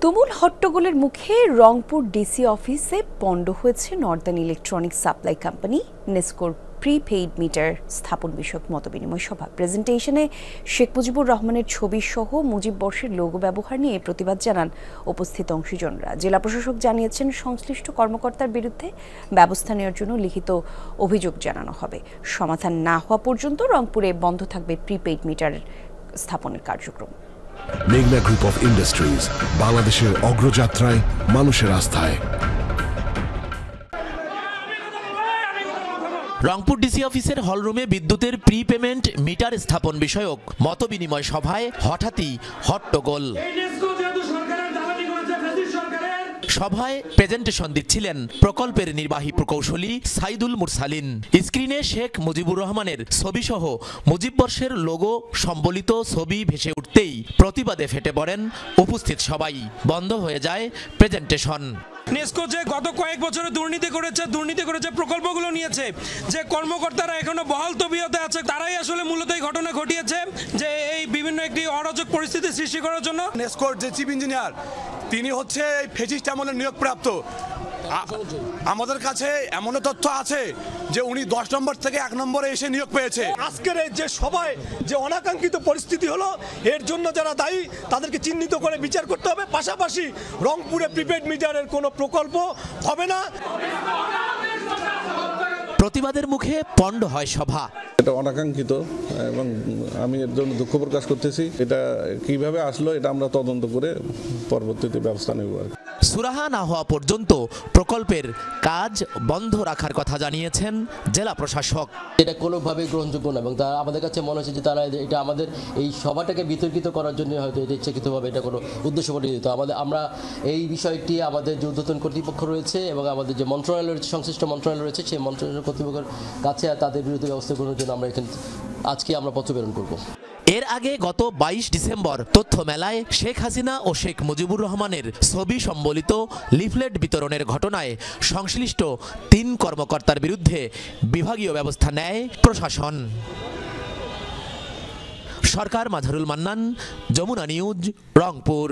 তুমুল হট্টগোলের মুখে রংপুর ডিসি অফিসে পণ্ড হয়েছে নর্দার্ন ইলেকট্রনিক সাপ্লাই কোম্পানি নেসকোর প্রিপেইড মিটার স্থাপন বিষয়ক মতবিনিময় সভা। প্রেজেন্টেশনে শেখ মুজিবুর রহমানের ছবি সহ মুজিব বর্ষের লোগো ব্যবহার নিয়ে প্রতিবাদ জানান উপস্থিত অংশীজনরা। জেলা প্রশাসক জানিয়েছেন, সংশ্লিষ্ট কর্মকর্তার বিরুদ্ধে ব্যবস্থা নেওয়ার জন্য লিখিত অভিযোগ জানানো হবে। সমাধান না হওয়া পর্যন্ত রংপুরে বন্ধ থাকবে প্রিপেইড মিটার স্থাপনের কার্যক্রম। মেঘনা গ্রুপ অফ ইন্ডাস্ট্রিজ, বাংলাদেশের অগ্রযাত্রায় মানুষের আস্থায়। রংপুর ডিসি অফিসের হলরুমে বিদ্যুতের প্রিপেমেন্ট মিটার স্থাপন বিষয়ক মতবিনিময় সভায় হঠাৎই হট্টগোল। সভায় প্রেজেন্টেশন দিচ্ছিলেন প্রকল্পের নির্বাহী প্রকৌশলী সাইদুল মুরসালিন। স্ক্রিনে শেখ মুজিবুর রহমানের ছবিসহ মুজিববর্ষের লোগো সম্বলিত ছবি ভেসে উঠতেই প্রতিবাদে ফেটে পড়েন উপস্থিত সবাই। বন্ধ হয়ে যায় প্রেজেন্টেশন। নেসকো যে গত কয়েক বছরে দুর্নীতি করেছে প্রকল্পগুলো নিয়েছে, যে কর্মকর্তারা এখনো বহাল তবিয়তে আছে, তারাই আসলে মূলত এই ঘটনা ঘটিয়েছে যে এই বিভিন্ন একটি অরাজক পরিস্থিতি সৃষ্টি করার জন্য। নেসকোর যে চিফ ইঞ্জিনিয়ার, তিনি হচ্ছে এই ফেসিস্ট আমলের নিয়োগপ্রাপ্ত। আমাদের কাছে এমন তথ্য আছে যে উনি 10 নম্বর থেকে 1 নম্বরে এসে নিয়োগ পেয়েছে। আজকের যে সভায় যে অনাকাঙ্ক্ষিত পরিস্থিতি হলো, এর জন্য যারা দায়ী তাদেরকে চিহ্নিত করে বিচার করতে হবে। পাশাপাশি রংপুরে প্রিপেড মিটারের কোনো প্রকল্প হবে না। প্রতিবাদের মুখে পণ্ড হয় সভা। এটা অনাকাঙ্ক্ষিত এবং আমি এর জন্য দুঃখ প্রকাশ করতেছি। এটা কিভাবে আসলো এটা আমরা তদন্ত করে পরবর্তীতে ব্যবস্থা নেব। সুরাহা না হওয়া পর্যন্ত প্রকল্পের কাজ বন্ধ রাখার কথা জানিয়েছেন জেলা প্রশাসক। এটা কোনোভাবে গ্রহণযোগ্য না এবং তারা আমাদের কাছে মনে হচ্ছে যে তারা এটা আমাদের এই সভাটাকে বিতর্কিত করার জন্য হয়তো এটা ইচ্ছাকৃতভাবে এটা কোনো উদ্দেশ্য পরিণত। আমরা এই বিষয়টি আমাদের যে ঊর্ধ্বতন কর্তৃপক্ষ রয়েছে এবং আমাদের যে মন্ত্রণালয় রয়েছে, সংশ্লিষ্ট মন্ত্রণালয় রয়েছে, সেই মন্ত্রণালয় কর্তৃপক্ষের কাছে তাদের বিরুদ্ধে ব্যবস্থা গ্রহণের জন্য আমরা এখানে আজকে পত্র প্রেরণ করব। এর আগে গত 22 ডিসেম্বর তথ্য মেলায় শেখ হাসিনা ও শেখ মুজিবুর রহমানের ছবি সম্বলিত লিফলেট বিতরণের ঘটনায় সংশ্লিষ্ট 3 কর্মকর্তার বিরুদ্ধে বিভাগীয় ব্যবস্থা নেয় প্রশাসন। সরকার মাঝারুল মান্নান, যমুনা নিউজ, রংপুর।